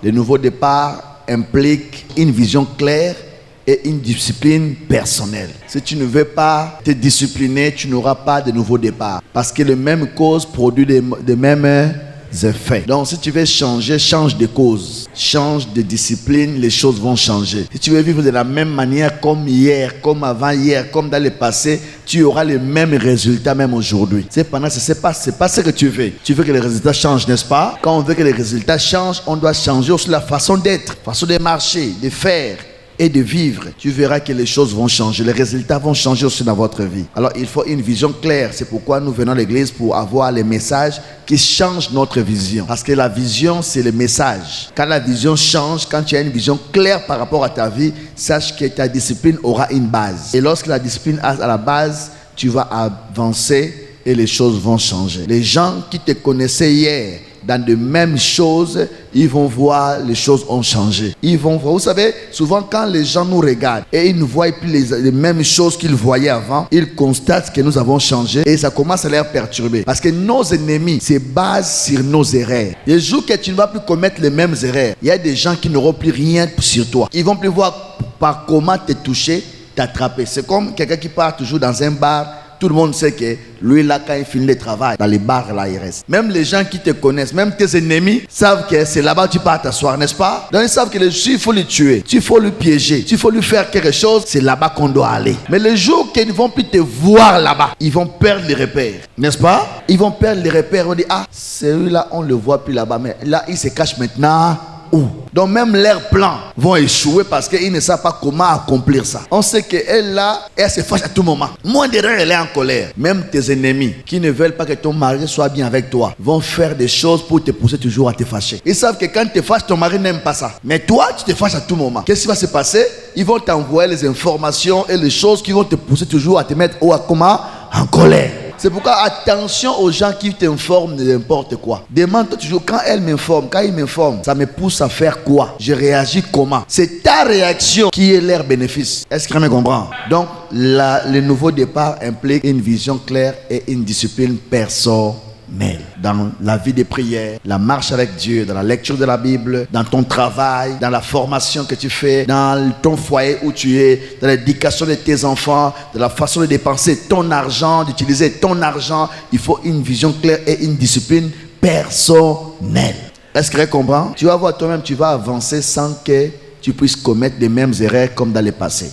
Le nouveau départ implique une vision claire et une discipline personnelle. Si tu ne veux pas te discipliner, tu n'auras pas de nouveau départ. Parce que les mêmes causes produisent les mêmes effets. Donc si tu veux changer, change de cause, change de discipline, les choses vont changer. Si tu veux vivre de la même manière comme hier, comme avant-hier, comme dans le passé, tu auras les mêmes résultats même aujourd'hui. Cependant, c'est pas ce que tu veux. Tu veux que les résultats changent, n'est-ce pas? Quand on veut que les résultats changent, on doit changer aussi la façon d'être, façon de marcher, de faire et de vivre. Tu verras que les choses vont changer, les résultats vont changer aussi dans votre vie. Alors il faut une vision claire. C'est pourquoi nous venons à l'église, pour avoir les messages qui changent notre vision. Parce que la vision, c'est le message. Quand la vision change, quand tu as une vision claire par rapport à ta vie, sache que ta discipline aura une base. Et lorsque la discipline a à la base, tu vas avancer et les choses vont changer. Les gens qui te connaissaient hier dans de mêmes choses, ils vont voir les choses ont changé. Ils vont voir. Vous savez, souvent quand les gens nous regardent et ils ne voient plus les mêmes choses qu'ils voyaient avant, ils constatent que nous avons changé et ça commence à les perturber. Parce que nos ennemis se basent sur nos erreurs. Le jour que tu ne vas plus commettre les mêmes erreurs, il y a des gens qui n'auront plus rien sur toi. Ils vont plus voir par comment te toucher, t'attraper. C'est comme quelqu'un qui part toujours dans un bar. Tout le monde sait que lui là, quand il finit le travail, dans les bars là il reste. Même les gens qui te connaissent, même tes ennemis savent que c'est là-bas que tu pars t'asseoir, n'est-ce pas? Donc ils savent que il faut le tuer, il faut le piéger, il faut lui faire quelque chose, c'est là-bas qu'on doit aller. Mais le jour qu'ils ne vont plus te voir là-bas, ils vont perdre les repères, n'est-ce pas? Ils vont perdre les repères, on dit ah, celui-là on le voit plus là-bas, mais là il se cache maintenant. Donc même leurs plans vont échouer parce qu'ils ne savent pas comment accomplir ça. On sait qu'elle là, elle se fâche à tout moment. Moins de rien, elle est en colère. Même tes ennemis qui ne veulent pas que ton mari soit bien avec toi vont faire des choses pour te pousser toujours à te fâcher. Ils savent que quand tu te fâches, ton mari n'aime pas ça. Mais toi, tu te fâches à tout moment. Qu'est-ce qui va se passer? Ils vont t'envoyer les informations et les choses qui vont te pousser toujours à te mettre en colère. C'est pourquoi attention aux gens qui t'informent de n'importe quoi. Demande-toi toujours, quand elle m'informe, quand il m'informe, ça me pousse à faire quoi? Je réagis comment? C'est ta réaction qui est leur bénéfice. Est-ce que tu me comprends? Donc, le nouveau départ implique une vision claire et une discipline personnelle. Dans la vie de prière, la marche avec Dieu, dans la lecture de la Bible, dans ton travail, dans la formation que tu fais, dans ton foyer où tu es, dans l'éducation de tes enfants, dans la façon de dépenser ton argent, d'utiliser ton argent, il faut une vision claire et une discipline personnelle. Est-ce que tu comprends? Tu vas voir toi-même, tu vas avancer sans que tu puisses commettre les mêmes erreurs comme dans le passé.